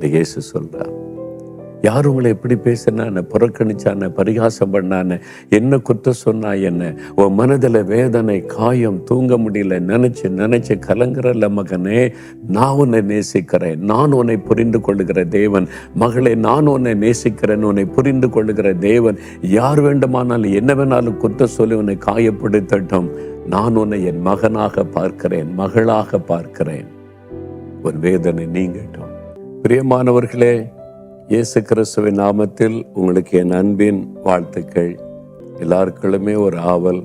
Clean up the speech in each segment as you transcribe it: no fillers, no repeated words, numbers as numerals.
என்று இயேசு சொல்றார். யார் உங்களை எப்படி பேசினான்னு, புறக்கணிச்சான, பரிகாசம் பண்ணான்னு, என்ன குற்றம் சொன்னா என்ன, உன் மனதில் வேதனை, காயம், தூங்க முடியல, நினைச்சு கலங்குறல்ல மகனே, நான் உன்னை நேசிக்கிறேன், நான் உன்னை புரிந்து கொள்ளுகிற தேவன். மகளே, நான் உன்னை நேசிக்கிறேன், உன்னை புரிந்து கொள்ளுகிற தேவன். யார் வேண்டுமானாலும் என்ன வேணாலும் குற்றம் சொல்லி உன்னை காயப்படுத்தட்டும், நான் உன்னை என் மகனாக பார்க்கிறேன், மகளாக பார்க்கிறேன். உன் வேதனை நீங்கட்டும். பிரியமானவர்களே, இயேசு கிறிஸ்துவின் நாமத்தில் உங்களுக்கு என் அன்பின் வாழ்த்துக்கள். எல்லாருக்குள்ளுமே ஒரு ஆவல்.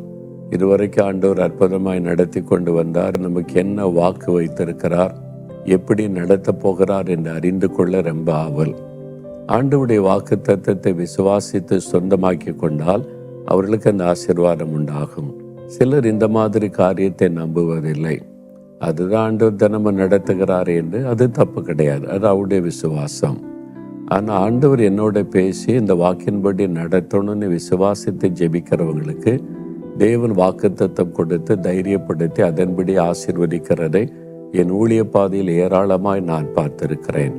இதுவரைக்கும் ஆண்டவர் அற்புதமாய் நடத்தி கொண்டு வந்தார். நமக்கு என்ன வாக்கு வைத்திருக்கிறார், எப்படி நடத்த போகிறார் என்று அறிந்து கொள்ள ரொம்ப ஆவல். ஆண்டவருடைய வாக்கு தத்தத்தை விசுவாசித்து சொந்தமாக்கி கொண்டால் அவர்களுக்கு அந்த ஆசீர்வாதம் உண்டாகும். சிலர் இந்த மாதிரி காரியத்தை நம்புவதில்லை. அதுதான் ஆண்டவர் தினமும் நடத்துகிறார் என்று, அது தப்பு கிடையாது, அது அவருடைய விசுவாசம். ஆனால் ஆண்டவர் என்னோட பேசி இந்த வாக்கின்படி நடத்தணும்னு விசுவாசித்து ஜெபிக்கிறவங்களுக்கு தேவன் வாக்குத்தத்தம் கொடுத்து தைரியப்படுத்தி அதன்படி ஆசீர்வதிக்கிறதை என் ஊழிய பாதையில் ஏராளமாய் நான் பார்த்திருக்கிறேன்.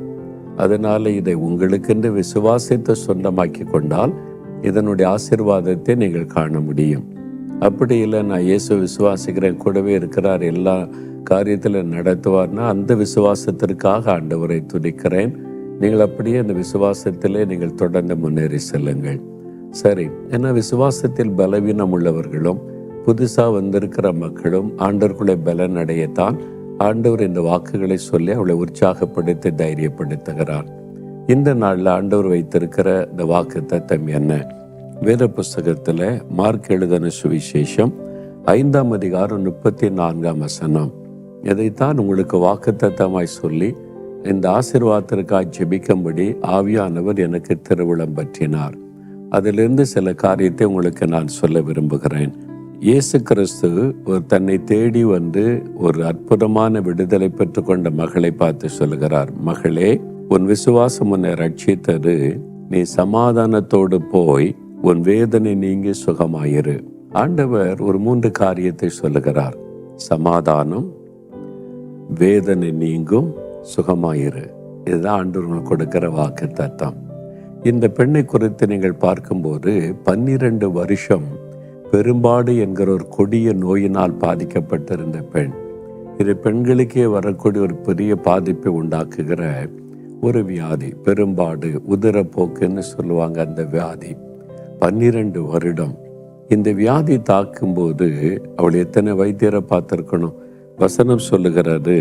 அதனால இதை உங்களுக்கென்று விசுவாசித்து சொந்தமாக்கி கொண்டால் இதனுடைய ஆசீர்வாதத்தை நீங்கள் காண முடியும். அப்படி இல்லை, நான் இயேசு விசுவாசிக்கிறேன், கூடவே இருக்கிறார், எல்லா காரியத்தில் நடத்துவார்னா அந்த விசுவாசத்திற்காக ஆண்டவரை துதிக்கிறேன். நீங்கள் அப்படியே அந்த விசுவாசத்திலே நீங்கள் தொடர்ந்து முன்னேறி செல்லுங்கள். சரி, ஏன்னா விசுவாசத்தில் பலவீனம் உள்ளவர்களும் புதுசாக வந்திருக்கிற மக்களும் ஆண்டவர்களை பலன் அடையத்தான் ஆண்டவர் இந்த வாக்குகளை சொல்லி அவளை உற்சாகப்படுத்தி தைரியப்படுத்துகிறார். இந்த நாளில் ஆண்டவர் வைத்திருக்கிற இந்த வாக்கு தத்தம் என்ன? வேத புஸ்தகத்தில் மார்க் எழுதின சுவிசேஷம் 5ஆம் அதிகாரம் 34ஆம் வசனம். இதைத்தான் உங்களுக்கு வாக்கு தத்தமாய் சொல்லி இந்த ஆசீர்வாதத்திற்காக ஜெபிக்கும்படி ஆவியானவர் எனக்கு திருவுளம் பற்றினார். அதிலிருந்து சில காரியத்தை உங்களுக்கு நான் சொல்ல விரும்புகிறேன். இயேசு கிறிஸ்து ஒரு தன்னை தேடி வந்து ஒரு அற்புதமான விடுதலை பெற்று கொண்ட மகளை பார்த்து சொல்லுகிறார், மகளே, உன் விசுவாசம் உன்னை ரட்சித்தது, நீ சமாதானத்தோடு போய் உன் வேதனை நீங்கி சுகமாயிரு. ஆண்டவர் ஒரு 3 காரியத்தை சொல்லுகிறார். சமாதானம், வேதனை நீங்கும், சுகமாயிரு. இதுதான் ஆண்டவர் கொடுக்கிற வாக்கு தத்தம். இந்த பெண்ணை குறித்து நீங்கள் பார்க்கும்போது 12 வருஷம் பெரும்பாடு என்கிற ஒரு கொடிய நோயினால் பாதிக்கப்பட்டிருந்த பெண். இது பெண்களுக்கே வரக்கூடிய ஒரு பெரிய பாதிப்பை உண்டாக்குகிற ஒரு வியாதி, பெரும்பாடு, உதிரப்போக்குன்னு சொல்லுவாங்க அந்த வியாதி. 12 வருடம் இந்த வியாதி தாக்கும்போது அவள் எத்தனை வைத்தியரை பார்த்திருக்கணும்? வசனம் சொல்லுகிறது,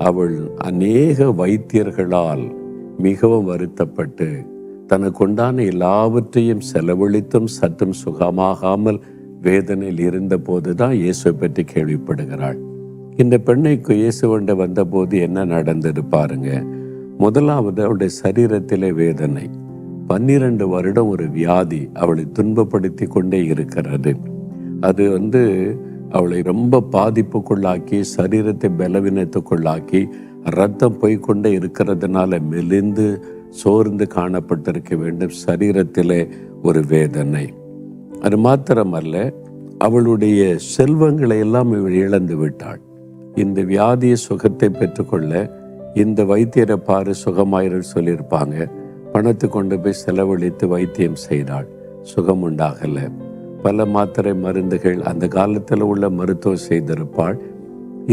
அவள் அநேக வைத்தியர்களால் மிகவும் வருத்தப்பட்டு தனக்கு உண்டான எல்லாவற்றையும் செலவழித்தும் சற்றும் சுகமாகாமல் வேதனையில் இருந்த போதுதான் இயேசுவை பற்றி கேள்விப்படுகிறாள். இந்த பெண்ணைக்கு இயேசுவண்ட வந்தபோது என்ன நடந்தது பாருங்க. முதலாவது அவளுடைய சரீரத்திலே வேதனை. 12 வருடம் ஒரு வியாதி அவளை துன்பப்படுத்தி கொண்டே இருக்கிறது. அது அவளை ரொம்ப பாதிப்புக்குள்ளாக்கி, சரீரத்தை பலவீனத்துக்குள்ளாக்கி, ரத்தம் போய்கொண்டே இருக்கிறதுனால மெலிந்து சோர்ந்து காணப்பட்டிருக்க வேண்டும். சரீரத்திலே ஒரு வேதனை. அது மாத்திரமல்ல, அவளுடைய செல்வங்களை எல்லாம் இவள் இழந்து விட்டாள். இந்த வியாதிய சுகத்தை பெற்றுக்கொள்ள இந்த வைத்தியரை பாரு, சுகமாயிரம் சொல்லியிருப்பாங்க. பணத்தை கொண்டு போய் செலவழித்து வைத்தியம் செய்தாள், சுகம் உண்டாகலை. பல மாத்திரை மருந்துகள் அந்த காலத்தில் உள்ள மருத்துவம் செய்திருப்பாள்,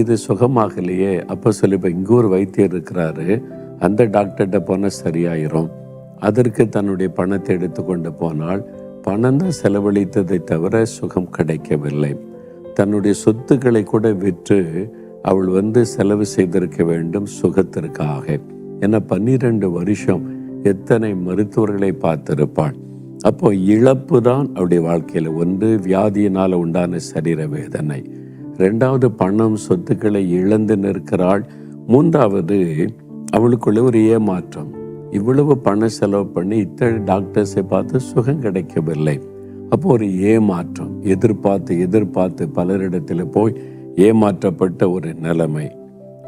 இது சுகமாகலையே. அப்போ சொல்லிப்போ இங்கே ஒரு வைத்தியர் இருக்கிறாரு, அந்த டாக்டர்கிட்ட போனால் சரியாயிரும். அதற்கு தன்னுடைய பணத்தை எடுத்து கொண்டு போனால் பணம் தான் செலவழித்ததை தவிர சுகம் கிடைக்கவில்லை. தன்னுடைய சொத்துக்களை கூட விற்று அவள் செலவு செய்திருக்க வேண்டும் சுகத்திற்காக. ஏன்னா 12 வருஷம் எத்தனை மருத்துவர்களை பார்த்திருப்பாள். அப்போ இழப்பு தான் அவருடைய வாழ்க்கையில். ஒன்று, வியாதியினால் உண்டான சரீர வேதனை. 2வது, பணம் சொத்துக்களை இழந்து நிற்கிறாள். 3வது, அவளுக்குள்ள ஒரு ஏமாற்றம். இவ்வளவு பணம் செலவு பண்ணி இத்தனை டாக்டர்ஸை பார்த்து சுகம் கிடைக்கவில்லை. அப்போ ஒரு ஏமாற்றம், எதிர்பார்த்து பலரிடத்துல போய் ஏமாற்றப்பட்ட ஒரு நிலைமை.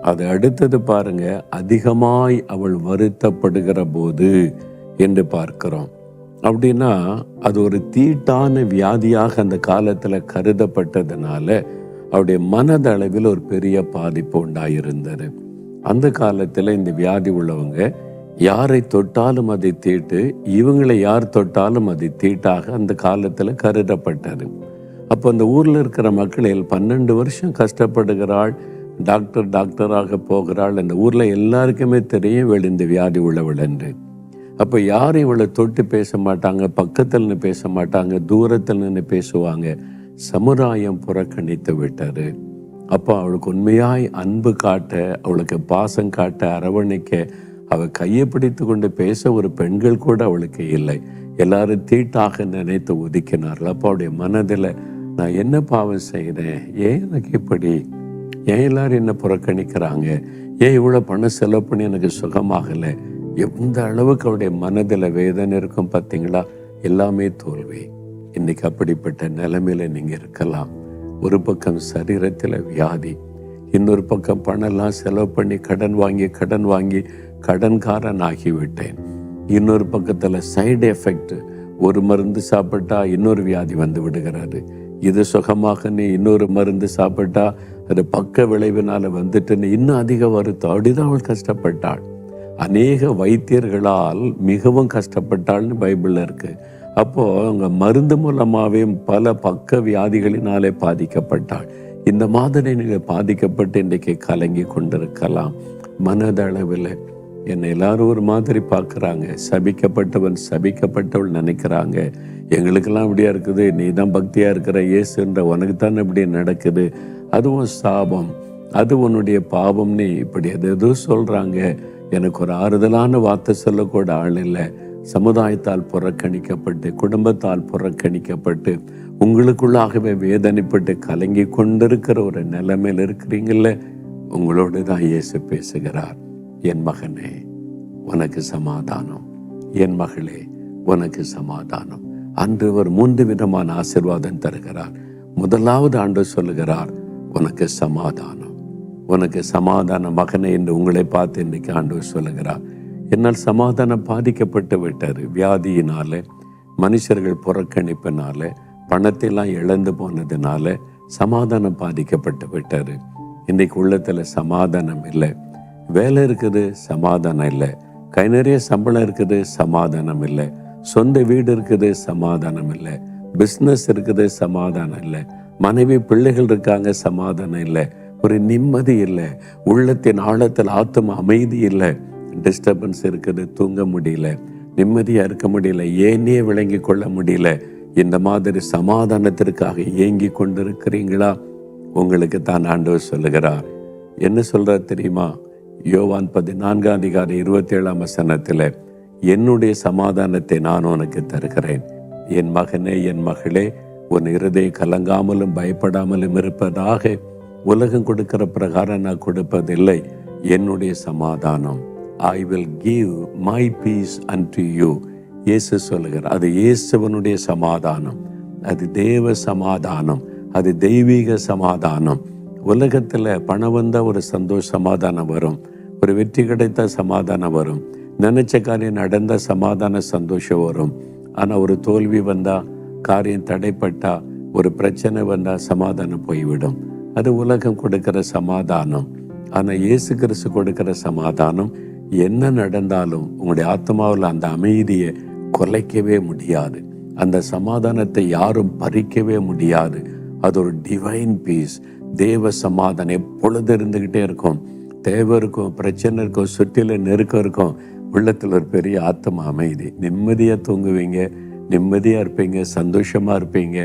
அது அடுத்தது பாருங்க, அதிகமாய் அவள் வருத்தப்படுகிற போது என்று பார்க்கிறோம். அப்படின்னா அது ஒரு தீட்டான வியாதியாக அந்த காலத்துல கருதப்பட்டதுனால அவருடைய மனதளவில் ஒரு பெரிய பாதிப்பு உண்டாயிருந்தது. அந்த காலத்துல இந்த வியாதி உள்ளவங்க யாரை தொட்டாலும் அதை தீட்டு, இவங்களை யார் தொட்டாலும் அது தீட்டாக அந்த காலத்தில் கருதப்பட்டது. அப்போ அந்த ஊரில் இருக்கிற மக்களில் 12 வருஷம் கஷ்டப்படுகிறாள், டாக்டராக போகிறாள். அந்த ஊரில் எல்லாருக்குமே தெரியும் இவள் இந்த வியாதி உள்ளவள் என்று. அப்போ யாரும் இவளை தொட்டு பேச மாட்டாங்க, பக்கத்தில் நின்று பேச மாட்டாங்க, தூரத்தில் நின்று பேசுவாங்க. சமுதாயம் புறக்கணித்து விட்டாரு. அப்போ அவளுக்கு உண்மையாய் அன்பு காட்ட, அவளுக்கு பாசம் காட்ட, அரவணைக்க, அவள் கையை பிடித்து கொண்டு பேச ஒரு பெண்கள் கூட அவளுக்கு இல்லை. எல்லாரும் தீட்டாக நினைத்து ஒதுக்கினார்கள். அப்போ அவளுடைய மனதில், நான் என்ன பாவம் செய்கிறேன், ஏன் எனக்கு இப்படி, ஏன் எல்லாரும் என்ன புறக்கணிக்கிறாங்க, ஏன் இவ்வளோ பணம் செலவு பண்ணி எனக்கு சுகமாகலை, எந்த அளவுக்கு அவருடைய மனதில் வேதனை இருக்கும் பார்த்தீங்களா? எல்லாமே தோல்வி. இன்னைக்கு அப்படிப்பட்ட நிலைமையில நீங்கள் இருக்கலாம். ஒரு பக்கம் சரீரத்தில் வியாதி, இன்னொரு பக்கம் பணம்லாம் செலவு பண்ணி கடன் வாங்கி கடன்காரன் ஆகிவிட்டேன். இன்னொரு பக்கத்தில் சைடு எஃபெக்ட், ஒரு மருந்து சாப்பிட்டா இன்னொரு வியாதி வந்து விடுகிறாரு. இது சுகமாக நீ இன்னொரு மருந்து சாப்பிட்டா அது பக்க விளைவினால வந்துட்டுன்னு இன்னும் அதிக வருத்தம். அப்படிதான் அவள் கஷ்டப்பட்டாள். அநேக வைத்தியர்களால் மிகவும் கஷ்டப்பட்டாள்னு பைபிளில் இருக்கு. அப்போ அவங்க மருந்து மூலமாகவே பல பக்க வியாதிகளினாலே பாதிக்கப்பட்டாள். இந்த மாதிரி நீங்கள் பாதிக்கப்பட்டு இன்றைக்கு கலங்கி கொண்டிருக்கலாம். மனதளவில் என்னை எல்லாரும் ஒரு மாதிரி பார்க்குறாங்க, சபிக்கப்பட்டவள் நினைக்கிறாங்க. எங்களுக்கெல்லாம் இப்படியா இருக்குது, நீ தான் பக்தியாக இருக்கிற இயேசுன்ற உனக்கு தானே இப்படி நடக்குது, அதுவும் சாபம், அது உன்னுடைய பாவம்னு இப்படி எதோ சொல்கிறாங்க. எனக்கு ஒரு ஆறுதலான வார்த்தை சொல்லக்கூட ஆள் இல்லை. சமுதாயத்தால் புறக்கணிக்கப்பட்டு, குடும்பத்தால் புறக்கணிக்கப்பட்டு, உங்களுக்குள்ளாகவே வேதனைப்பட்டு கலங்கி கொண்டிருக்கிற ஒரு நிலைமையில் இருக்கிறீங்கள, உங்களோடு தான் இயேசு பேசுகிறார். என் மகனே, உனக்கு சமாதானம். என் மகளே, உனக்கு சமாதானம். அன்று அவர் 3 விதமான ஆசீர்வாதம் தருகிறார். முதலாவது ஆண்டவர் சொல்லுகிறார், உனக்கு சமாதானம், உனக்கு சமாதானம் மகனே என்று உங்களை பார்த்து இன்றைக்கு ஆண்டவர் சொல்லுகிறார். என்னால் சமாதானம் பாதிக்கப்பட்டு விட்டார். வியாதியினால, மனுஷர்கள் புறக்கணிப்பினால, பணத்தையெல்லாம் இழந்து போனதுனால சமாதானம் பாதிக்கப்பட்டு விட்டார். இன்றைக்கு உள்ளத்தில் சமாதானம் இல்லை. வேலை இருக்குது, சமாதானம் இல்லை. கை நிறைய சம்பளம் இருக்குது, சமாதானம் இல்லை. சொந்த வீடு இருக்குது, சமாதானம் இல்லை. பிஸ்னஸ் இருக்குது, சமாதானம் இல்லை. மனைவி பிள்ளைகள் இருக்காங்க, சமாதானம் இல்லை. ஒரு நிம்மதி இல்லை. உள்ளத்தின் ஆழத்தில் ஆத்ம அமைதி இல்லை. டிஸ்டர்பன்ஸ் இருக்குது, தூங்க முடியல, நிம்மதியாக இருக்க முடியல, ஏனே விளங்கி கொள்ள முடியல. இந்த மாதிரி சமாதானத்திற்காக ஏங்கி கொண்டிருக்கிறீங்களா? உங்களுக்கு தான் ஆண்டவர் சொல்லுகிறார். என்ன சொல்றார் தெரியுமா? யோவான் 14:27 என்னுடைய சமாதானத்தை நான் உனக்கு தருகிறேன். என் மகனே, என் மகளே, உன் இருதயம் கலங்காமலும் பயப்படாமலும் இருப்பதாக. உலகம் கொடுக்கிற பிரகாரம் நான் கொடுப்பதில்லை. என்னுடைய சமாதானம், I will give my peace unto you. இயேசு சொல்லுகிறார். அது இயேசுவனுடைய சமாதானம், அது தேவ சமாதானம், அது தெய்வீக சமாதானம். உலகத்தில் பணம் வந்தால் ஒரு சமாதானம் வரும், ஒரு வெற்றி கிடைத்த சமாதானம் வரும், நினைச்ச காரியம் நடந்த சமாதான சந்தோஷம் வரும். ஆனால் ஒரு தோல்வி வந்தால், காரியம் தடைப்பட்டா, ஒரு பிரச்சனை வந்தால் சமாதானம் போய்விடும். அது உலகம் கொடுக்கிற சமாதானம். ஆனால் இயேசு கிறிஸ்து கொடுக்கிற சமாதானம், என்ன நடந்தாலும் உங்களுடைய ஆத்மாவில் அந்த அமைதியை கொலைக்கவே முடியாது. அந்த சமாதானத்தை யாரும் பறிக்கவே முடியாது. அது ஒரு டிவைன் பீஸ், தேவ சமாதானம் எப்பொழுது இருந்துகிட்டே இருக்கும். தேவை இருக்கும், பிரச்சனை இருக்கும், சுற்றில நெருக்கம் இருக்கும், உள்ளத்தில் ஒரு பெரிய ஆத்ம அமைதி. நிம்மதியாக தூங்குவீங்க, நிம்மதியாக இருப்பீங்க, சந்தோஷமாக இருப்பீங்க.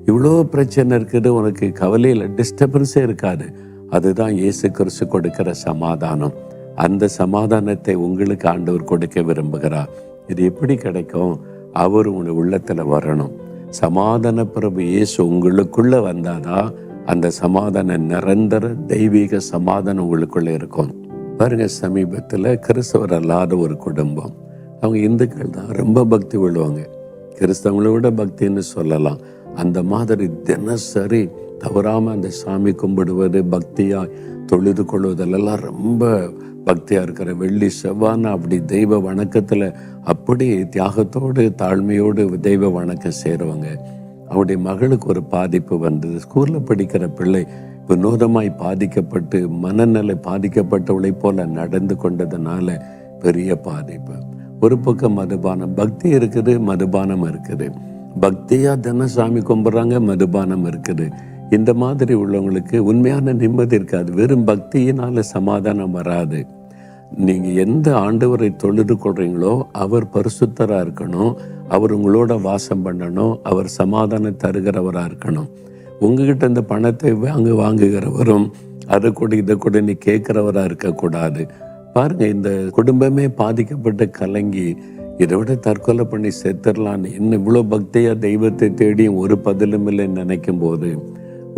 இவ்வளோ பிரச்சனை இருக்குது, உனக்கு கவலையில் டிஸ்டர்பன்ஸே இருக்காது. அதுதான் இயேசு கிறிஸ்து கொடுக்கிற சமாதானம். அந்த சமாதானத்தை உங்களுக்கு ஆண்டவர் கொடுக்க விரும்புகிறார். இது எப்படி கிடைக்கும்? அவர் உங்களுடைய உள்ளத்தில் வரணும். சமாதான பிரபு இயேசு உங்களுக்குள்ள வந்தாதான் அந்த சமாதானம், நிரந்தர தெய்வீக சமாதானம் உங்களுக்குள்ள இருக்கும். பாருங்க, சமீபத்தில் கிறிஸ்தவர் அல்லாத ஒரு குடும்பம், அவங்க இந்துக்கள் தான், ரொம்ப பக்தி விழுவாங்க, கிறிஸ்தவங்களை விட பக்தின்னு சொல்லலாம். அந்த மாதிரி தினசரி தவறாமல் அந்த சாமி கும்பிடுவது, பக்தியாக தொழுது கொள்வதெல்லாம் ரொம்ப பக்தியாக இருக்கிற, வெள்ளி செவ்வாய்னா அப்படி தெய்வ வணக்கத்தில் அப்படி தியாகத்தோடு தாழ்மையோடு தெய்வ வணக்கம் செய்கிறவங்க. அவருடைய மகளுக்கு ஒரு பாதிப்பு வந்தது. ஸ்கூலில் படிக்கிற பிள்ளை வினோதமாய் பாதிக்கப்பட்டு, மனநிலை பாதிக்கப்பட்டவளை போல நடந்து கொண்டதுனால பெரிய பாதிப்பு. ஒரு பக்கம் மதுபானம், பக்தி இருக்குது, மதுபானம் இருக்குது. பக்தியா தினம் சாமி கும்பிட்றாங்க, மதுபானம் இருக்குது. இந்த மாதிரி உள்ளவங்களுக்கு உண்மையான நிம்மதி இருக்காது. வெறும் பக்தியினால சமாதானம் வராது. நீங்க எந்த ஆண்டவரை தொழுது கொள்றீங்களோ அவர் பரிசுத்தரா இருக்கணும், அவர் உங்களோட வாசம் பண்ணணும், அவர் சமாதானம் தருகிறவரா இருக்கணும். உங்ககிட்ட இந்த பணத்தை வாங்குகிறவரும் அதை கூட இதை கூட நீ கேட்கிறவரா இருக்கக்கூடாது. பாருங்க, இந்த குடும்பமே பாதிக்கப்பட்டு கலங்கி இதை விட தற்கொலை பண்ணி செத்துடலான்னு என்ன இவ்வளோ பக்தியா தெய்வத்தை தேடியும் ஒரு பதிலும் இல்லைன்னு நினைக்கும் போது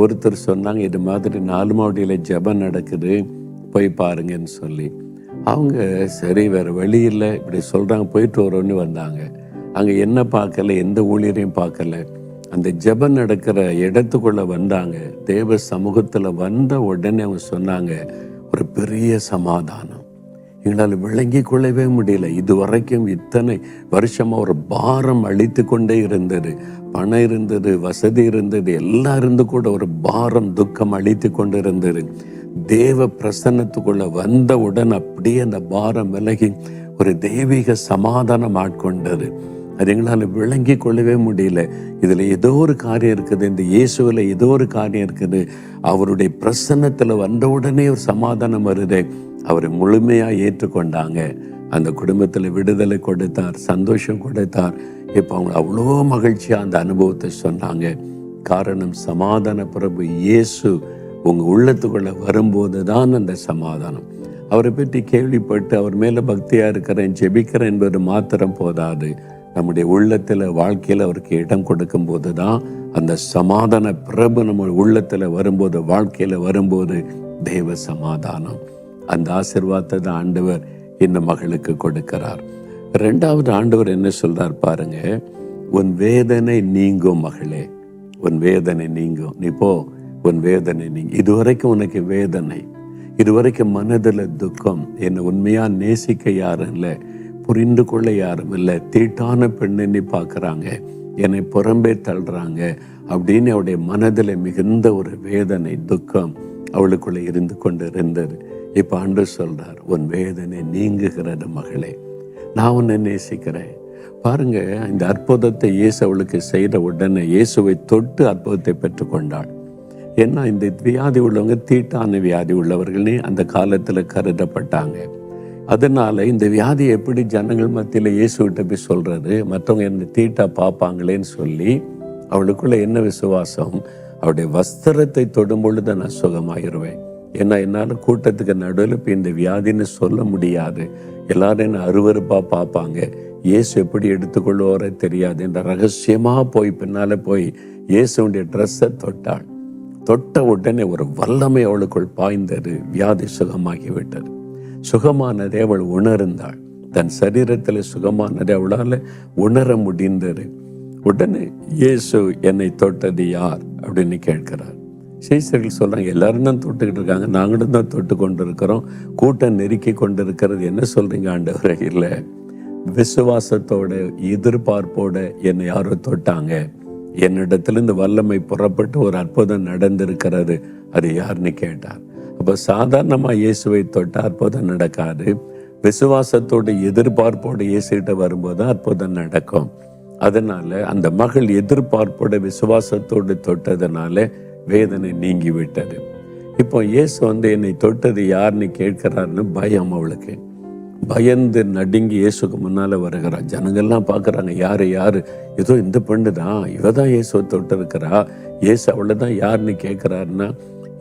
ஒருத்தர் சொன்னாங்க, இது மாதிரி 4 மாவட்டியில் ஜெபம் நடக்குது, போய் பாருங்கன்னு சொல்லி. அவங்க சரி வேறு வழி இல்லை இப்படி சொல்கிறாங்க, போயிட்டு வரோன்னு வந்தாங்க. அங்கே என்ன பார்க்கல, எந்த ஊழியரையும் பார்க்கல. அந்த ஜெபம் நடக்கிற இடத்துக்குள்ளே வந்தாங்க. தேவ சமூகத்தில் வந்த உடனே அவங்க சொன்னாங்க, ஒரு பெரிய சமாதானம் எங்களால் விளங்கி கொள்ளவே முடியல. இது வரைக்கும் இத்தனை வருஷமாக ஒரு பாரம் அழித்து கொண்டே இருந்தது. பணம் இருந்தது, வசதி இருந்தது, எல்லாம் இருந்து கூட ஒரு பாரம் துக்கம் அழித்து கொண்டு இருந்தது. தேவ பிரசன்னத்துக்குள்ள வந்தவுடன் அப்படியே அந்த பாரம் விலகி ஒரு தெய்வீக சமாதானம் ஆட்கொண்டது. அது எங்களால் விளங்கி கொள்ளவே முடியல. இதில் ஏதோ ஒரு காரியம் இருக்குது, இந்த இயேசுவில் ஏதோ ஒரு காரியம் இருக்குது. அவருடைய பிரசன்னத்தில் வந்தவுடனே ஒரு சமாதானம் வருது. அவரை முழுமையாக ஏற்றுக்கொண்டாங்க. அந்த குடும்பத்தில் விடுதலை கொடுத்தார், சந்தோஷம் கொடுத்தார். இப்போ அவங்க அவ்வளோ மகிழ்ச்சியாக அந்த அனுபவத்தை சொன்னாங்க. காரணம், சமாதான பிரபு இயேசு உங்கள் உள்ளத்துக்குள்ள வரும்போது தான் அந்த சமாதானம். அவரை பற்றி கேள்விப்பட்டு அவர் மேலே பக்தியாக இருக்கிறேன், ஜெபிக்கிறேன் என்பது மாத்திரம் போதாது. நம்முடைய உள்ளத்தில் வாழ்க்கையில் அவருக்கு இடம் கொடுக்கும் போது தான் அந்த சமாதான பிரபு நம்ம உள்ளத்தில் வரும்போது, வாழ்க்கையில் வரும்போது தேவ சமாதானம். அந்த ஆசீர்வாதத்தை தான் ஆண்டவர் இந்த மகளுக்கு கொடுக்கிறார். 2வது ஆண்டவர் என்ன சொல்றார் பாருங்க, உன் வேதனை நீங்கும் மகளே, உன் வேதனை நீங்கும். நீ போ, உன் வேதனை நீங்கும். இதுவரைக்கும் உனக்கு வேதனை, இதுவரைக்கும் மனதில் துக்கம், என்னை உண்மையா நேசிக்க யாரும் இல்லை, புரிந்து கொள்ள யாரும் இல்லை, தீட்டான பெண்ணை நீ பார்க்குறாங்க, என்னை புறம்பே தள்ளுறாங்க அப்படின்னு அவளுடைய மனதில் மிகுந்த ஒரு வேதனை துக்கம் அவளுக்குள்ளே இருந்து கொண்டு இருந்தது. இப்போ ஆண்டவர் சொல்றார், உன் வேதனை நீங்குகிறது மகளே, நான் உன்னை நேசிக்கிறேன். பாருங்க, இந்த அற்புதத்தை இயேசு அவளுக்கு செய்த உடனே இயேசுவை தொட்டு அற்புதத்தை பெற்றுக்கொண்டாள். ஏன்னா இந்த வியாதி உள்ளவங்க தீட்டான வியாதி உள்ளவர்களே அந்த காலத்தில் கருதப்பட்டாங்க. அதனால இந்த வியாதி எப்படி ஜனங்கள் மத்தியில் இயேசுகிட்ட போய் சொல்றது, மற்றவங்க என்ன தீட்டா பார்ப்பாங்களேன்னு சொல்லி அவளுக்குள்ள என்ன விசுவாசம், அவருடைய வஸ்திரத்தை தொடும் பொழுது நான் சுகமாயிருவேன். ஏன்னா என்னால் கூட்டத்துக்கு நடுவில் இப்போ இந்த வியாதின்னு சொல்ல முடியாது, எல்லாரும் என்ன அருவருப்பாக பார்ப்பாங்க, இயேசு எப்படி எடுத்துக்கொள்வாரோ தெரியாது என்ற ரகசியமாக போய் பின்னால் போய் இயேசுடைய ட்ரெஸ்ஸை தொட்டாள். தொட்ட உடனே ஒரு வல்லமை அவளுக்குள் பாய்ந்தது, வியாதி சுகமாகிவிட்டது. சுகமானதை அவள் உணர்ந்தாள். தன் சரீரத்தில் சுகமானதை அவளால் உணர முடிந்தது. உடனே இயேசு என்னை தொட்டது யார் அப்படின்னு கேட்கிறார். சீசர்கள் சொல்றாங்க, எல்லாரும் தான் தொட்டுக்கிட்டு இருக்காங்க, நாங்களும் தான் தொட்டு கொண்டு இருக்கிறோம், கூட்டம் நெருக்கி கொண்டு இருக்கிறது, என்ன சொல்றீங்க ஆண்டவரே? இல்லை, விசுவாசத்தோட எதிர்பார்ப்போட என்னை யாரோ தொட்டாங்க, என்னிடத்திலிருந்து வல்லமை புறப்பட்டு ஒரு அற்புதம் நடந்திருக்கிறது, அது யாருன்னு கேட்டார். அப்போ சாதாரணமாக இயேசுவை தொட்ட அற்புதம் நடக்காது, விசுவாசத்தோட எதிர்பார்ப்போடு இயேசுகிட்ட வரும்போது தான் அற்புதம் நடக்கும். அதனால அந்த மகள் எதிர்பார்ப்போட விசுவாசத்தோடு தொட்டதுனால வேதனை நீங்கி விட்டது. இப்போ இயேசு என்னை தொட்டது யாருன்னு கேட்கிறாருன்னு பயம் அவளுக்கு. பயந்து நடுங்கி இயேசுக்கு முன்னால வருகிறார். ஜனங்கள்லாம் பார்க்குறாங்க, யாரு யாரு, ஏதோ இந்த பெண்ணு தான், இவ தான் இயேசுவை தொட்டு இருக்கிறா, இயேசு அவளை தான் யாருன்னு கேட்குறாருன்னா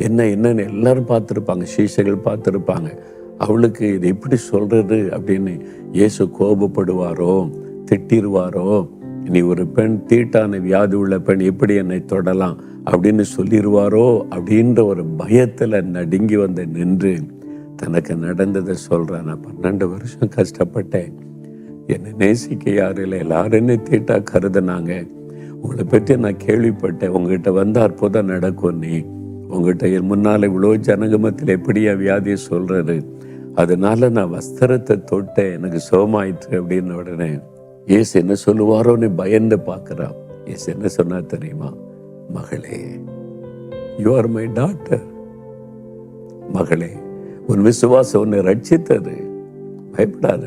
என்னன்னு எல்லாரும் பார்த்துருப்பாங்க, சீஷைகள் பார்த்துருப்பாங்க. அவளுக்கு இது எப்படி சொல்றது அப்படின்னு, இயேசு கோபப்படுவாரோ, திட்டிருவாரோ, நீ ஒரு பெண், தீட்டான வியாதி உள்ள பெண், எப்படி என்னை தொடலாம் அப்படின்னு சொல்லிடுவாரோ அப்படின்ற ஒரு பயத்தில் நடுங்கி வந்து நின்று தனக்கு நடந்ததை சொல்கிறேன். நான் 12 வருஷம் கஷ்டப்பட்டேன், என்னை நேசிக்க யாரும் இல்லை, எல்லாரும் என்னை தீட்டா கருதுனாங்க, உங்களை பற்றி நான் கேள்விப்பட்டேன், உங்ககிட்ட வந்து அற்புதம் நடக்கும், நீ உங்ககிட்ட முன்னால் இவ்வளோ ஜனங்க மத்தியில் எப்படியா வியாதியை சொல்கிறது, அதனால நான் வஸ்திரத்தை தொட்டேன், எனக்கு சுகமாயிற்று அப்படின்னு. உடனே இயேசு என்ன சொல்லுவாரோன்னு பயந்து பார்க்குறான். இயேசு என்ன சொன்னா தெரியுமா? மகளே, யூ ஆர் மை டாட்டர். மகளே, உன் விசுவாசம் உன்னை ரட்சித்தது, பயப்படாத.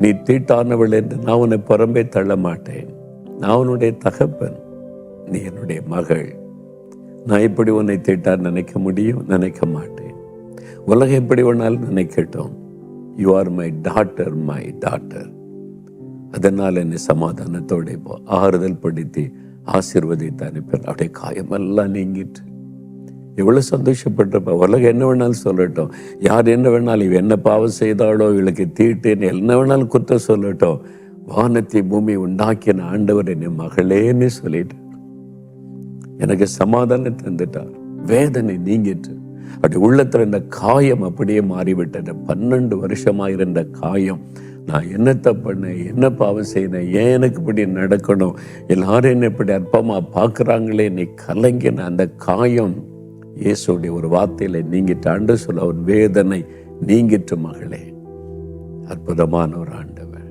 நீ தீட்டானவள் என்று நான் உன்னை புறம்பே தள்ள மாட்டேன். நான் உன்னுடைய தகப்பன், நீ என்னுடைய மகள். நான் எப்படி உன்னை தீட்டா நினைக்க முடியும்? நினைக்க மாட்டேன். உலகம் எப்படி வேணாலும் நினைக்கட்டும். You are my daughter, my daughter. அதனால் என்னை சமாதானத்தோட இப்போ ஆறுதல் படுத்தி ஆசீர்வதித்து அனுப்பினார். அப்படியே காயமெல்லாம் நீங்கிட்டு எவ்வளவு சந்தோஷப்பட்டிருப்ப. உலகம் என்ன வேணாலும் சொல்லட்டும், யார் என்ன வேணாலும், இவ என்ன பாவம் செய்தாலோ, இவளுக்கு தீட்டுன்னு என்ன வேணாலும் குற்றம் சொல்லட்டும், வானத்தை பூமி உண்டாக்கின ஆண்டவர் என்னை மகளேன்னு சொல்லிட்டு எனக்கு சமாதானம் தந்துட்டார். வேதனை நீங்கிட்டு அப்படி உள்ளத்துல இருந்த காயம் அப்படியே மாறிவிட்டது. 12 வருஷமா இருந்த காயம், நான் என்னத்தை பண்ணேன், என்ன பாவம் செய்யணும், ஏன் எனக்கு இப்படி நடக்கணும், எல்லாரும் என்ன இப்படி அற்பமா பார்க்குறாங்களே, நீ கலங்கின அந்த காயம் இயேசுடைய ஒரு வார்த்தையில நீங்கிட்டு. ஆண்டு சொல்ல, அவர் வேதனை நீங்கிட்டு மகளே. அற்புதமான ஒரு ஆண்டவர்.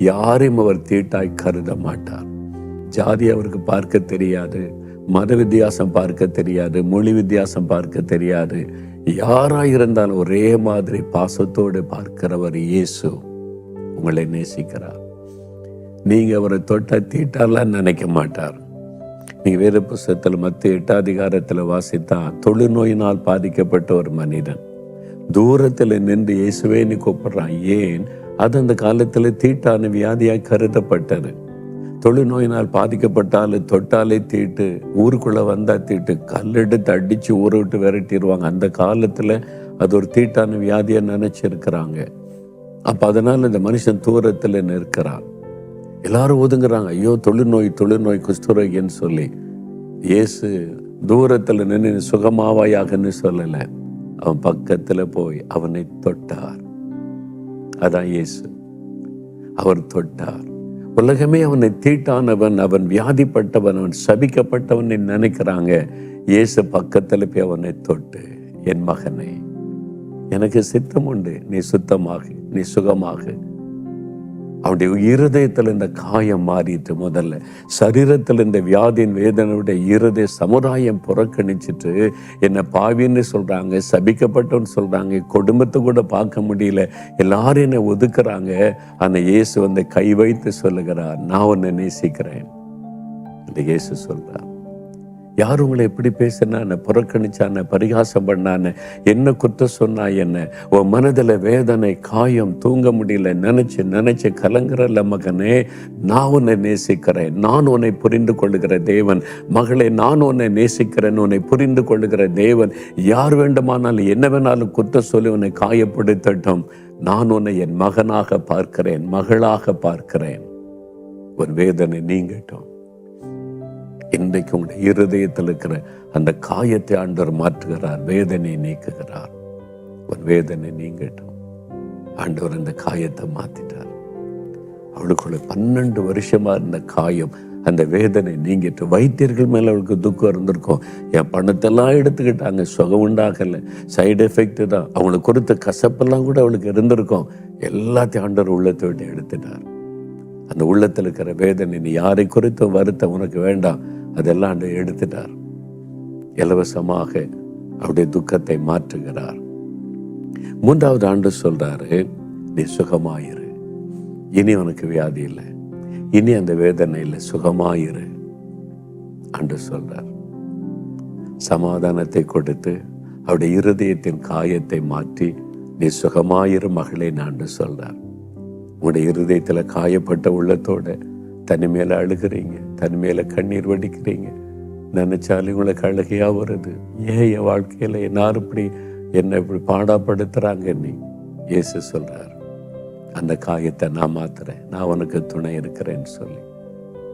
யாரையும் அவர் தீட்டாய் கருத மாட்டார். ஜாதி அவருக்கு பார்க்க தெரியாது, மத வித்தியாசம் பார்க்க தெரியாது, மொழி வித்தியாசம் பார்க்க தெரியாது. யாராயிருந்தாலும் ஒரே மாதிரி பாசத்தோடு பார்க்கிறவர் இயேசு உங்களை நேசிக்கிறார். நீங்க அவரை தொட்ட தீட்டாலாம் நினைக்க மாட்டார். நீங்க வேறு புஸ்தகத்தில் மத்திய 8 அதிகாரத்தில் வாசித்தா, தொழுநோயினால் பாதிக்கப்பட்ட ஒரு மனிதன் தூரத்தில் நின்று இயேசுவே நீ கூப்பிடுறான். ஏன்? அது அந்த காலத்தில் தீட்டான வியாதியாய் கருதப்பட்டது. தொழுநோயினால் பாதிக்கப்பட்டாலும் தொட்டாலே தீட்டு, ஊருக்குள்ள வந்தா தீட்டு, கல்லெடுத்து அடிச்சு ஊரை விட்டு விரட்டிடுவாங்க. அந்த காலத்துல அது ஒரு தீட்டான வியாதியை நினைச்சிருக்கிறாங்க. அப்ப அதனால இந்த மனுஷன் தூரத்துல நிற்கிறான். எல்லாரும் ஒதுங்குறாங்க, ஐயோ தொழுநோய் குஷ்டரோகின்னு சொல்லி. இயேசு தூரத்துல நின்று சுகமாவாயாகன்னு சொல்லல, அவன் பக்கத்துல போய் அவனை தொட்டார். அதான் இயேசு. அவர் தொட்டார். உலகமே அவனை தீட்டானவன், அவன் வியாதிப்பட்டவன், அவன் சபிக்கப்பட்டவன் நினைக்கிறாங்க. இயேசு பக்கத்துல போய் அவனை தொட்டு, என் மகனே, எனக்கு சித்தம் உண்டு, நீ சுத்தமாகு, நீ சுகமாகு. அவனுடைய இருதயத்தில் இந்த காயம் மாறிட்டு, முதல்ல சரீரத்தில் இந்த வியாதியின் வேதனையுடைய இருதய சமுதாயம் புறக்கணிச்சிட்டு என்னை பாவின்னு சொல்றாங்க, சபிக்கப்பட்டோன்னு சொல்றாங்க, குடும்பத்தை கூட பார்க்க முடியல, எல்லாரும் என்னை ஒதுக்குறாங்க. அந்த இயேசு வந்து கை வைத்து சொல்லுகிறார், நான் உன்னை நேசிக்கிறேன். அந்த இயேசு சொல்றார். யார் உங்களை எப்படி பேசினா, புறக்கணிச்சான, பரிகாசம் பண்ணான, என்ன குற்றம் சொன்னா, என்ன உன் மனதில் வேதனை காயம், தூங்க முடியல, நினைச்சு கலங்குறல்ல மகனே, நான் உன்னை நேசிக்கிறேன், நான் உன்னை புரிந்து கொள்ளுகிற தேவன். மகளே, நான் உன்னை நேசிக்கிறேன், உன்னை புரிந்து கொள்ளுகிற தேவன். யார் வேண்டுமானாலும் என்ன வேணாலும் குற்றம் சொல்லி உன்னை காயப்படுத்தட்டும், நான் உன்னை என் மகனாக பார்க்கிறேன், மகளாக பார்க்கிறேன். ஒரு வேதனை நீங்கட்டும். இன்றைக்கு உங்களுடைய இருதயத்தில் இருக்கிற அந்த காயத்தை ஆண்டவர் மாற்றுகிறார், வேதனை நீக்குகிறார். ஒரு வேதனை நீங்கட்டும். ஆண்டவர் அந்த காயத்தை மாத்திட்டார். அவளுக்குள்ள 12 வருஷமா இருந்த காயம், அந்த வேதனை நீங்கிட்டு. வைத்தியர்கள் மேல அவளுக்கு துக்கம் இருந்திருக்கும். என் பணத்தெல்லாம் எடுத்துக்கிட்டாங்க, சுகம் உண்டாகல, சைடு எஃபெக்ட் தான். அவங்களுக்கு கொடுத்த கசப்பெல்லாம் கூட அவளுக்கு இருந்திருக்கும். எல்லாத்தையும் ஆண்டவர் உள்ளத்தை விட்டு எடுத்துட்டார். அந்த உள்ளத்தில் இருக்கிற வேதனை, நீ யாரை குறித்தும் வருத்தம் உனக்கு வேண்டாம், அதெல்லாம் ஆண்டு எடுத்துட்டார். இலவசமாக அவருடைய துக்கத்தை மாற்றுகிறார். 3வது ஆண்டு சொல்றாரு, நீ சுகமாயிரு, இனி உனக்கு வியாதி இல்லை, இனி அந்த வேதனை இல்லை, சுகமாயிரு ஆண்டு சொல்றார். சமாதானத்தை கொடுத்து அவருடைய இருதயத்தின் காயத்தை மாற்றி, நீ சுகமாயிரு மகளே ஆண்டு சொல்றார். உங்களுடைய இருதயத்துல காயப்பட்ட உள்ளத்தோட தனிமையில அழுகிறீங்க, தனிமையில கண்ணீர் வடிக்கிறீங்க, நினைச்சாலும் உங்களுக்கு அழுகையா வருது. ஏன் என் வாழ்க்கையில எல்லாரும் இப்படி என்னை இப்படி பாடாப்படுத்துறாங்க? நீ இயேசு சொல்றார், அந்த காயத்தை நான் மாத்துறேன், நான் உனக்கு துணை இருக்கிறேன்னு சொல்லி.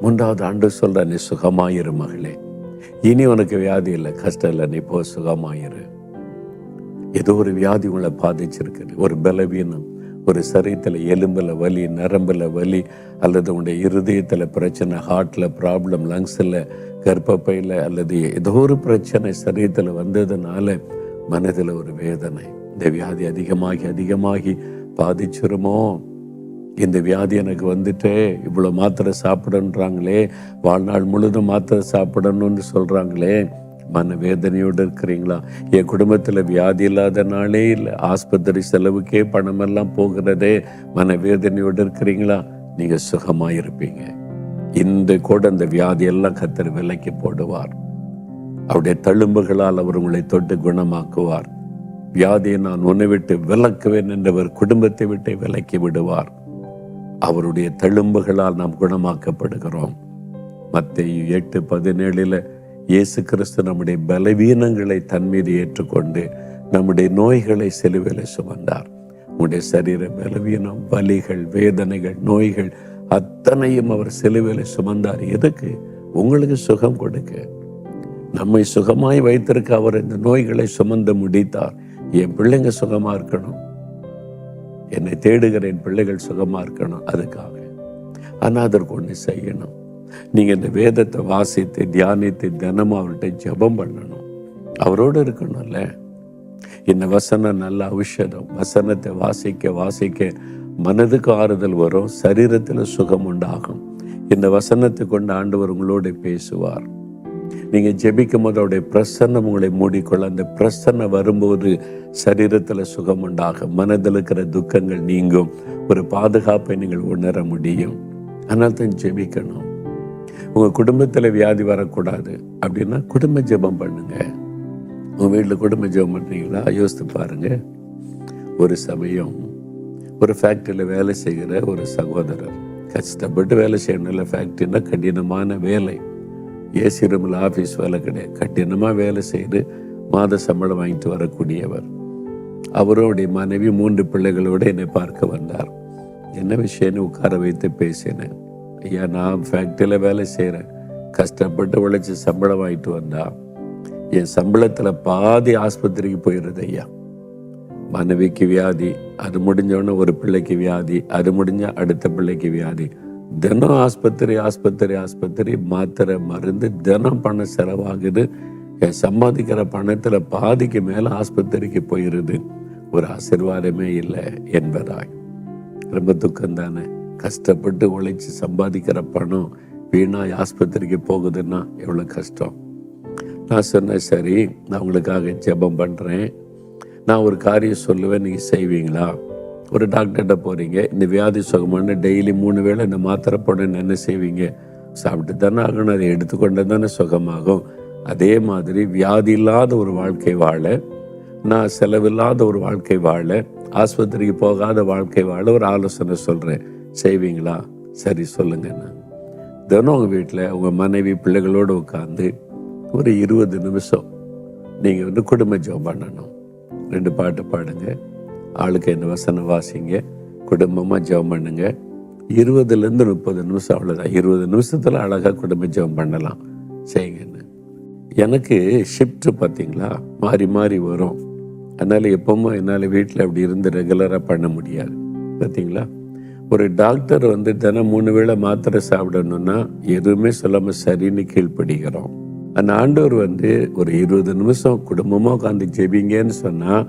3வது ஆண்டு சொல்ற, நீ சுகமாயிரு மகளே, இனி உனக்கு வியாதி இல்லை, கஷ்டம் இல்லை, நீ போ, சுகமாயிரு. ஏதோ ஒரு வியாதி உங்களை பாதிச்சிருக்கு, ஒரு பலவீனம், ஒரு சரீரத்தில் எலும்புல வலி, நரம்புல வலி, அல்லது உங்களுடைய இருதயத்தில் பிரச்சனை, ஹார்ட்ல ப்ராப்ளம், லங்ஸில், கர்ப்பப்பையில், அல்லது ஏதோ ஒரு பிரச்சனை சரீரத்தில் வந்ததுனால மனதில் ஒரு வேதனை. இந்த வியாதி அதிகமாகி பாதிச்சிருமோ, இந்த வியாதி எனக்கு வந்துட்டே, இவ்வளோ மாத்திரை சாப்பிடன்றாங்களே, வாழ்நாள் முழுதும் மாத்திரை சாப்பிடணும்னு சொல்கிறாங்களே, மனவேதனையோடு இருக்கிறீங்களா? என் குடும்பத்தில் வியாதி இல்லாத நாளே இல்லை, ஆஸ்பத்திரி செலவுக்கே பணமெல்லாம் போகிறதே, மனவேதனையோடு இருக்கிறீங்களா? நீங்க சுகமாயிருப்பீங்க. இந்த கூட அந்த வியாதியெல்லாம் கர்த்தர் விலக்கி போடுவார். அவருடைய தழும்புகளால் அவர் உங்களை தொட்டு குணமாக்குவார். வியாதியை நான் உன்னை விட்டு விலக்குவேன் என்றவர் குடும்பத்தை விட்டு விலக்கி விடுவார். அவருடைய தழும்புகளால் நாம் குணமாக்கப்படுகிறோம். மத்தேயு 8:17 இயேசு கிறிஸ்து நம்முடைய பலவீனங்களை தன் மீது ஏற்றுக்கொண்டு நம்முடைய நோய்களை சிலுவையில் சுமந்தார். உங்களுடைய சரீர பலவீனம், வலிகள், வேதனைகள், நோய்கள் அத்தனையும் அவர் சிலுவையில் சுமந்தார். எதுக்கு? உங்களுக்கு சுகம் கொடுக்க. நம்மை சுகமாய் வைத்திருக்க அவர் இந்த நோய்களை சுமந்து முடித்தார். என் பிள்ளைங்க சுகமா இருக்கணும், என்னை தேடுகிற என் பிள்ளைகள் சுகமா இருக்கணும். அதுக்காக ஆனா அதற்கு ஒண்ணு செய்யணும். நீங்க இந்த வேதத்தை வாசித்து தியானித்து தினமும் அவர்கிட்ட ஜெபம் பண்ணணும், அவரோடு இருக்கணும்ல. இந்த வசனம் நல்ல ஔஷதம். வசனத்தை வாசிக்க வாசிக்க மனதுக்கு ஆறுதல் வரும், சரீரத்துல சுகம் உண்டாகும். இந்த வசனத்தை கொண்டு ஆண்டவர் உங்களோட பேசுவார். நீங்க ஜெபிக்கும் போது அவருடைய பிரசன்னம் உங்களை மூடிக்கொள்ள, அந்த பிரசன்னம் வரும்போது சரீரத்துல சுகம் உண்டாகும், மனதில் இருக்கிற துக்கங்கள் நீங்கும், ஒரு பாதுகாப்பை நீங்கள் உணர முடியும். அதனால தான் ஜெபிக்கணும். உங்க குடும்பத்துல வியாதி வரக்கூடாது அப்படின்னா குடும்ப ஜெபம் பண்ணுங்க. உங்க வீட்டுல குடும்ப ஜெபம் பண்றீங்களா? யோசித்து பாருங்க. ஒரு சமயம் ஒரு ஃபேக்டரியில வேலை செய்கிற ஒரு சகோதரர், கஷ்டப்பட்டு வேலை செய்யணும்ல. ஃபேக்டரினா கடினமான வேலை, ஏசி ரூமில் ஆஃபீஸ் வேலை கிடையாது, கடினமாக வேலை செய்து மாத சம்பளம் வாங்கிட்டு வரக்கூடியவர். அவருடைய மனைவி 3 பிள்ளைகளோடு என்னை பார்க்க வந்தார். என்ன விஷயம்னு உட்கார வைத்து பேசினேன். ஐயா, நான் ஃபேக்டரியில் வேலை செய்கிறேன், கஷ்டப்பட்டு உழைச்சி சம்பளம் வாங்கிட்டு வந்தா என் சம்பளத்தில் பாதி ஆஸ்பத்திரிக்கு போயிடுது ஐயா. மனைவிக்கு வியாதி, அது முடிஞ்சோடனே ஒரு பிள்ளைக்கு வியாதி, அது முடிஞ்ச அடுத்த பிள்ளைக்கு வியாதி, தினம் ஆஸ்பத்திரி ஆஸ்பத்திரி ஆஸ்பத்திரி, மாத்திரை மருந்து, தினம் பணம் செலவாகுது. என் சம்பாதிக்கிற பணத்துல பாதிக்கு மேல ஆஸ்பத்திரிக்கு போயிருது. ஒரு ஆசீர்வாதமே இல்லை என்பதாய். ரொம்ப துக்கம் தானே? கஷ்டப்பட்டு உழைச்சி சம்பாதிக்கிற பணம் வீணாய் ஆஸ்பத்திரிக்கு போகுதுன்னா எவ்வளவு கஷ்டம். நான் சொன்னேன், சரி நான் உங்களுக்காக ஜெபம் பண்றேன், நான் ஒரு காரியம் சொல்லுவேன், நீங்க செய்வீங்களா? ஒரு டாக்டர்கிட்ட போறீங்க, இந்த வியாதி சுகமான டெய்லி 3 வேளை இந்த மாத்திரை போடணும்னு என்ன செய்வீங்க? சாப்பிட்டு தானே ஆகணும், அதை எடுத்துக்கொண்டு தானே சுகமாகும். அதே மாதிரி வியாதி இல்லாத ஒரு வாழ்க்கை வாழ, நான் செலவில்லாத ஒரு வாழ்க்கை வாழ, ஆஸ்பத்திரிக்கு போகாத வாழ்க்கை வாழ ஒரு ஆலோசனை சொல்றேன், செய்வீங்களா? சரி சொல்லுங்க. நான் தினம் உங்க வீட்டில் உங்க மனைவி பிள்ளைகளோடு உட்காந்து ஒரு 20 நிமிஷம் நீங்க குடும்ப ஜெபம் பண்ணணும். 2 பாட்டு பாடுங்க, ஆளுக்கு என்ன வசனம் வாசிங்க, குடும்பமா ஜெபம் பண்ணுங்க. 20லேருந்து 30 நிமிஷம், அவ்வளோதான். 20 நிமிஷத்துல அழகா குடும்ப ஜெபம் பண்ணலாம். செய்யுங்கன்னு. எனக்கு ஷிஃப்ட் பார்த்தீங்களா மாறி மாறி வரும். அதனால எப்பவும் என்னால் வீட்டில் அப்படி இருந்து ரெகுலராக பண்ண முடியாது. பார்த்தீங்களா, ஒரு டாக்டர் தினம் 3 வேளை மாத்திரை சாப்பிடணும்னா எதுவுமே சொல்லாமல் சரின்னு கீழ்ப்படுகிறோம். அந்த ஆண்டவர் ஒரு 20 நிமிஷம் குடும்பமாக உட்காந்து ஜெபிங்கன்னு சொன்னால்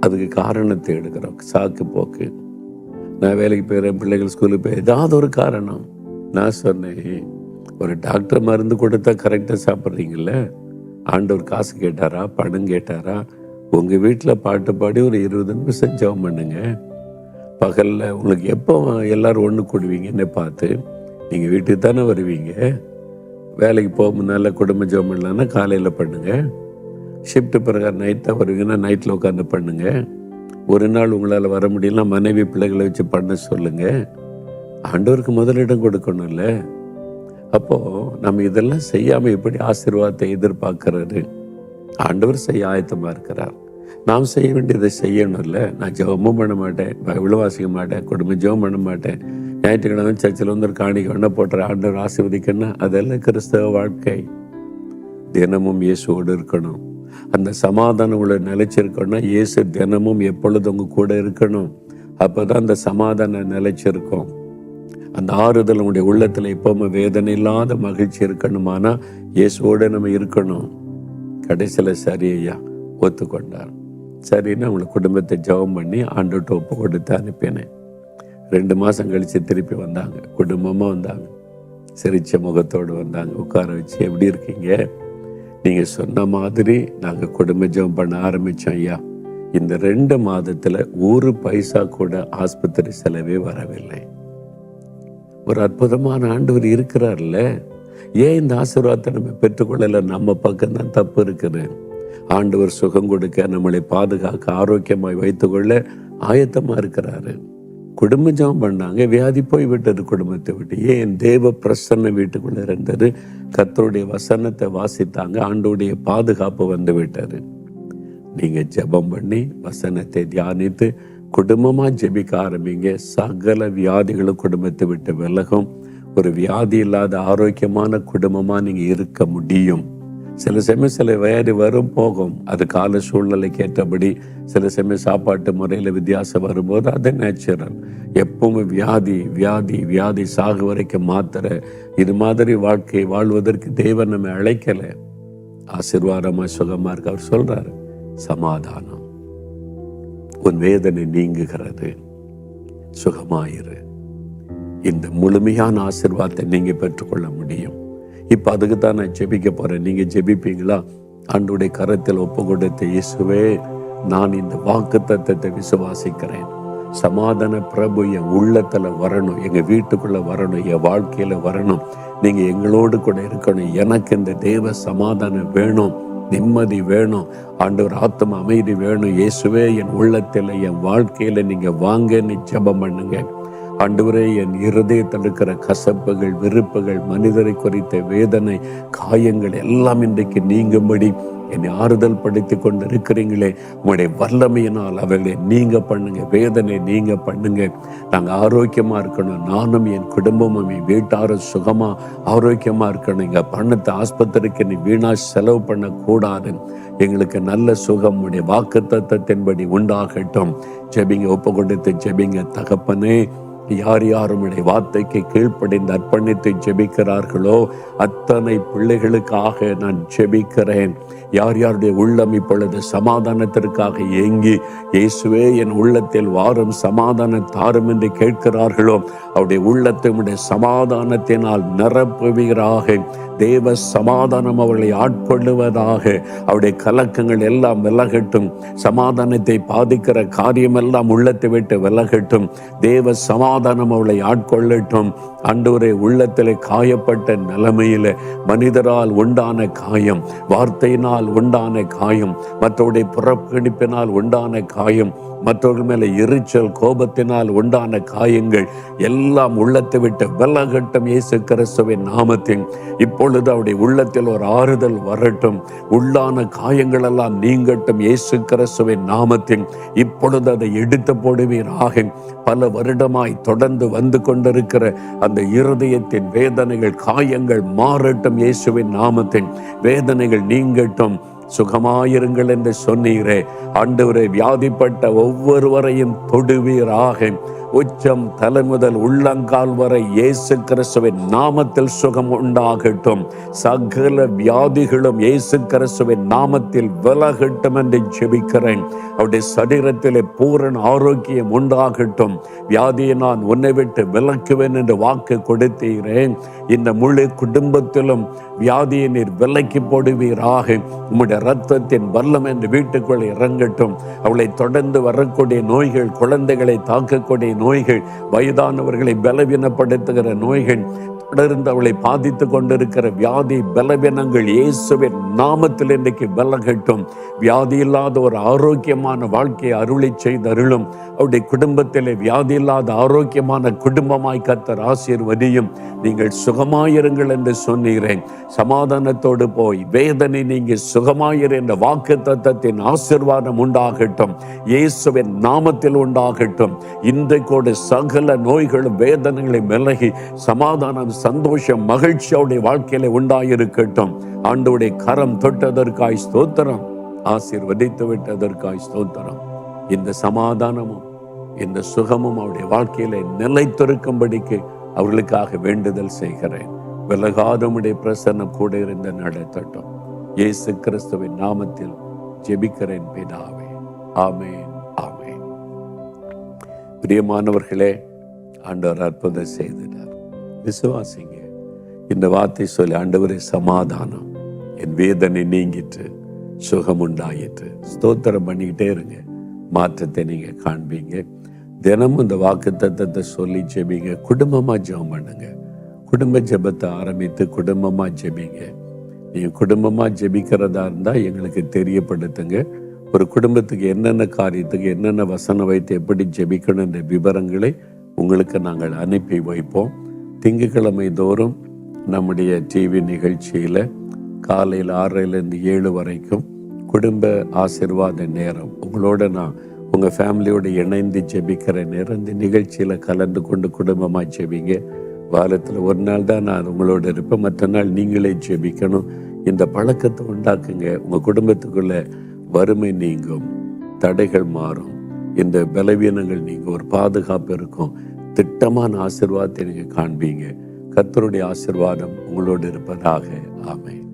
அதுக்கு காரணத்தை எடுக்கிறோம். சாக்கு போக்கு, நான் வேலைக்கு போயிடுறேன், பிள்ளைகள் ஸ்கூலுக்கு போய் ஏதாவது ஒரு காரணம். நான் சொன்னேன், ஒரு டாக்டர் மருந்து கொடுத்தா கரெக்டாக சாப்பிட்றீங்கள, ஆண்டவர் காசு கேட்டாரா, பணம் கேட்டாரா? உங்கள் வீட்டில் பாட்டு பாடி ஒரு 20 நிமிஷம் ஜெபம் பண்ணுங்க. பகலில் உங்களுக்கு எப்போ எல்லாரும் ஒன்று கூடுவீங்கன்னு பார்த்து, நீங்கள் வீட்டுக்கு தானே வருவீங்க, வேலைக்கு போக முன்னால குடும்ப ஜெபம் பண்ணலான்னா காலையில் பண்ணுங்க. ஷிஃப்ட் பிரகாரம் நைட் தான் வருவீங்கன்னா நைட்டில் உட்காந்து பண்ணுங்க. ஒரு நாள் உங்களால் வர முடியல, மனைவி பிள்ளைகளை வச்சு பண்ண சொல்லுங்க. ஆண்டவருக்கு முதலிடம் கொடுக்கணும்ல. அப்போ நம்ம இதெல்லாம் செய்யாம எப்படி ஆசீர்வாதத்தை எதிர்பார்க்கறது? ஆண்டவர் செய்ய ஆயத்தமா இருக்கிறார். நாம் செய்ய வேண்டியதை செய்யணும்ல. நான் ஜெபமும் பண்ண மாட்டேன், பைபிளும் வாசிக்க மாட்டேன், குடும்ப ஜெபம் பண்ண மாட்டேன், ஞாயிற்றுக்கிழமை சர்ச்சில் ஒரு காணிக்கை வேணா போட்டுற, ஆண்டவர் ஆசீர்வதிக்கணும். அதெல்லாம் கிறிஸ்தவ வாழ்க்கை. தினமும் இயேசுவோடு இருக்கணும். அந்த சமாதானம் உள்ள நிலைச்சிருக்கணும்னா இயேசு தினமும் எப்பொழுது உங்க கூட இருக்கணும். அப்பதான் அந்த சமாதானம் நிலைச்சிருக்கும். அந்த ஆறுதல் உங்களுடைய உள்ளத்துல எப்பவுமே வேதனை இல்லாத மகிழ்ச்சி இருக்கணுமானா இயேசுவோட நம்ம இருக்கணும். கடைசியில சரி ஐயா ஒத்துக்கொண்டார். சரின்னு அவங்களை குடும்பத்தை ஜெபம் பண்ணி ஆண்டவர்கிட்ட ஒப்பு கொடுத்து அனுப்பினேன். 2 மாசம் கழிச்சு திருப்பி வந்தாங்க, குடும்பமா வந்தாங்க, சிரிச்ச முகத்தோடு வந்தாங்க. உட்கார வச்சு, எப்படி இருக்கீங்க, நீங்க சொன்ன மாதிரி நாங்க குடும்ப ஜெபம் பண்ண ஆரம்பிச்சோம் ஐயா. இந்த 2 மாதத்துல ஒரு பைசா கூட ஆஸ்பத்திரி செலவே வரவில்லை. ஒரு அற்புதமான ஆண்டவர் இருக்கிறார்ல. ஏன் இந்த ஆசீர்வாதத்தை நம்ம பெற்றுக்கொள்ளல? நம்ம பக்கம் தான் தப்பு இருக்குது. ஆண்டவர் சுகம் கொடுக்க, நம்மளை பாதுகாக்க, ஆரோக்கியமாய் வைத்துக்கொள்ள ஆயத்தமா இருக்கிறாரு. குடும்ப ஜெபம் பண்ணாங்க, வியாதி போய் விட்டது குடும்பத்தை விட்டு. ஏன்? தேவ பிரசன்ன வீட்டுக்குள்ள இருந்தது. கர்த்தருடைய வசனத்தை வாசித்தாங்க, ஆண்டோடைய பாதுகாப்பு வந்து விட்டாரு. நீங்க ஜெபம் பண்ணி வசனத்தை தியானித்து குடும்பமா ஜெபிக்க ஆரம்பிங்க. சகல வியாதிகளும் குடும்பத்தை விட்டு விலகும். ஒரு வியாதி இல்லாத ஆரோக்கியமான குடும்பமா நீங்க இருக்க முடியும். சில சமயம் சில வியாதி வரும் போகும், அது கால சூழ்நிலைக்கு ஏற்றபடி. சில சமயம் சாப்பாட்டு முறையில வித்தியாசம் வரும்போது அது நேச்சுரல். எப்பவுமே வியாதி வியாதி வியாதி சாகு வரைக்கும் மாத்திர இது மாதிரி வாழ்க்கை வாழ்வதற்கு தேவன் நம்ம அழைக்கல. ஆசீர்வாதமா சுகமா இருக்க அவர் சொல்றாரு, சமாதானம் உன் வேதனை நீங்குகிறது, சுகமாயிரு. இந்த முழுமையான ஆசீர்வாதத்தை நீங்க பெற்றுக்கொள்ள முடியும். இப்ப அதுக்கு தான் நான் ஜெபிக்க போறேன். நீங்க ஜெபிப்பீங்களா? ஆண்டவருடைய கரத்தில் ஒப்பு கொடுத்த இயேசுவே, நான் இந்த வாக்குத்தத்தத்தை விசுவாசிக்கிறேன். சமாதான பிரபு என் உள்ளத்துல வரணும், எங்க வீட்டுக்குள்ள வரணும், என் வாழ்க்கையில வரணும். நீங்க எங்களோடு கூட இருக்கணும். எனக்கு இந்த தேவ சமாதானம் வேணும், நிம்மதி வேணும், ஆண்டவர் ஆத்ம அமைதி வேணும். இயேசுவே, என் உள்ளத்துல என் வாழ்க்கையில நீங்க வாங்கன்னு ஜெபம் பண்ணுங்க. ஆண்டவரே, என் இருதயத்தில் இருக்கிற கசப்புகள், வெறுப்புகள், மனிதரை குறித்த வேதனை, காயங்கள் எல்லாம் இன்றைக்கு நீங்கும்படி என்னை ஆறுதல் படுத்தி கொண்டு இருக்கிறீங்களே, உங்களுடைய வல்லமையினால் அவர்களை நீங்க பண்ணுங்க, வேதனை நீங்க பண்ணுங்க. நாங்கள் ஆரோக்கியமா இருக்கணும், நானும் என் குடும்பமும் என் வீட்டாரும் சுகமா ஆரோக்கியமா இருக்கணும். எங்க பணத்தை ஆஸ்பத்திரிக்கு நீ வீணா செலவு பண்ணக்கூடாது. எங்களுக்கு நல்ல சுகம் உடைய வாக்கு தத்தத்தின்படி உண்டாகட்டும். ஜெபிங்க, ஒப்பு கொடுத்து ஜெபிங்க. தகப்பனே, யார் யாருடைய வார்த்தைக்கு கீழ்ப்படிந்து அர்ப்பணித்து ஜெபிக்கிறார்களோ அத்தனை பிள்ளைகளுக்காக நான் ஜெபிக்கிறேன். யார் யாருடைய உள்ளம் இப்பொழுது சமாதானத்திற்காக ஏங்கி, இயேசுவே என் உள்ளத்தில் வாரும் சமாதானம் தாரும் என்று கேட்கிறார்களோ, அவருடைய உள்ளத்தை உடைய சமாதானத்தினால் நிரப்புவீராக. தேவ சமாதானம் அவர்களை ஆட்கொள்ளுவதாக. அவருடைய கலக்கங்கள் எல்லாம் விலகட்டும். சமாதானத்தை பாதிக்கிற காரியமெல்லாம் உள்ளத்தை விட்டு விலகட்டும். தேவ சமாதானம் அவளை ஆட்கொள்ளட்டும். ஆண்டவரே, உள்ளத்திலே காயப்பட்ட நிலைமையில மனிதரால் உண்டான காயம், வார்த்தையினால் உண்டான காயம், மற்றவருடைய புறக்கணிப்பினால் உண்டான காயம், மற்றவர்கள் மேல எரிச்சல், கோபத்தினால் உண்டான காயங்கள் எல்லாம் உள்ளத்தை விட்டு விலகட்டும். இயேசு கிறிஸ்துவின் நாமத்தில் இப்பொழுது அவருடைய உள்ளத்தில் ஒரு ஆறுதல் வரட்டும். உள்ளான காயங்கள் எல்லாம் நீங்கட்டும். இயேசு கிறிஸ்துவின் நாமத்தில் இப்பொழுது அதை எடுத்து போடுவீராக. பல வருடமாய் தொடர்ந்து வந்து கொண்டிருக்கிற அந்த இருதயத்தின் வேதனைகள், காயங்கள் மாறட்டும். இயேசுவின் நாமத்தில் வேதனைகள் நீங்கட்டும். சுகமாயிருங்கள் என்று சொன்னீரே. ஆண்டவரே, வியாதிப்பட்ட ஒவ்வொருவரையும் தொடுவீராக. உச்சம் தலை முதல் உள்ளங்கால் வரை இயேசு கிறிஸ்துவின் நாமத்தில் சுகம் உண்டாகட்டும். சகல வியாதிகளும் இயேசு கிறிஸ்துவின் நாமத்தில் விலகட்டும் என்று ஜெபிக்கிறேன். அவருடைய சரீரத்திலே பூரண ஆரோக்கியம் உண்டாகட்டும். வியாதியை நான் உன்னை விட்டு விலக்குவேன் என்று வாக்கு கொடுத்தீரேன். இந்த முழு குடும்பத்திலும் வியாதியை நீர் விலக்கி போடுவீராக. உம்முடைய இரத்தத்தின் வல்லம் என்று வீட்டுக்குள் இறங்கட்டும். அவளை தொடர்ந்து வரக்கூடிய நோய்கள், குழந்தைகளை தாக்கக்கூடிய நோய்கள், வயதானவர்களை பலவீனப்படுத்துகிற நோய்கள், தொடர்ந்து அவளை பாதித்து கொண்டிருக்கிற வியாதி பலவீனங்கள் இயேசுவின் நாமத்தில் இன்றைக்கு விலகட்டும். வியாதி இல்லாத ஒரு ஆரோக்கியமான வாழ்க்கையை அருளி செய்தருளும். அவருடைய குடும்பத்திலே வியாதி இல்லாத ஆரோக்கியமான குடும்பமாய் கர்த்தர் ஆசீர்வதியும். நீங்கள் சுகமாயிருங்கள் என்று சொன்னீரேன். சமாதானத்தோடு போய் வேதனை நீங்க சுகமாயிரு என்ற வாக்கு தத்தத்தின் ஆசீர்வாதம் உண்டாகட்டும். இயேசுவின் நாமத்தில் உண்டாகட்டும். இன்றைக்கோடு சகல நோய்களும் வேதனைகளும் விலகி சமாதானம், சந்தோஷம், மகிழ்ச்சி அவருடைய வாழ்க்கையில உண்டாயிருக்கட்டும். ஆண்டவருடைய கரம் தொட்டதற்காய் ஸ்தோத்திரம், ஆசீர்வதித்து விட்டதற்காய் ஸ்தோத்திரம். இந்த சமாதானமும் இந்த சுகமும் அவருடைய வாழ்க்கையில நிலைத்திருக்கும்படிக்கு அவர்களுக்காக வேண்டுதல் செய்கிறேன். விலகாதமுடைய பிரசன்னம் கூட இருந்த நடத்தட்டும். இயேசு கிறிஸ்துவின் நாமத்தில் ஜெபிக்கிறேன் பிதாவே, ஆமென், ஆமென். பிரியமானவர்களே, ஆண்டவர் அற்புதம் செய்தார். விசுவாசிங்க. இந்த வார்த்தை சொல்லி, ஆண்டவரே சமாதானம் என் வேதனை நீங்கிட்டு சுகம் உண்டாயிற்று. ஸ்தோத்திரம் பண்ணிக்கிட்டே இருங்க, மாற்றத்தை நீங்க காண்பீங்க. தினமும் இந்த வாக்கு தத்தத்தை சொல்லி ஜெபிங்க. குடும்பமா ஜெபம் பண்ணுங்க. குடும்ப ஜெபத்தை ஆரம்பித்து குடும்பமா ஜெபிங்க. நீங்க குடும்பமா ஜெபிக்கிறதா இருந்தா எங்களுக்கு தெரியப்படுத்துங்க. ஒரு குடும்பத்துக்கு என்னென்ன காரியத்துக்கு என்னென்ன வசனம் வைத்து எப்படி ஜெபிக்கணும் என்ற விவரங்களை உங்களுக்கு நாங்கள் அனுப்பி வைப்போம். திங்கட்கிழமை தோறும் நம்முடைய டிவி நிகழ்ச்சியில் காலையில் 6லேருந்து 7 வரைக்கும் குடும்ப ஆசீர்வாத நேரம். உங்களோட நான் உங்கள் ஃபேமிலியோடு இணைந்து ஜெபிக்கிற நேரம். இந்த நிகழ்ச்சியில் கலந்து கொண்டு குடும்பமாக ஜெபிங்க. வாரத்தில் ஒரு நாள் தான் நான் உங்களோட இருப்பேன், மற்ற நாள் நீங்களே ஜெபிக்கணும். இந்த பழக்கத்தை உண்டாக்குங்க. உங்கள் குடும்பத்துக்குள்ள வறுமை நீங்கும், தடைகள் மாறும், இந்த பலவீனங்கள் நீங்க ஒரு பாதுகாப்பு இருக்கும். திட்டமான ஆசீர்வாதத்தை நீங்க காண்பீங்க. கர்த்தருடைய ஆசீர்வாதம் உங்களோடு இருப்பதாக. ஆமென்.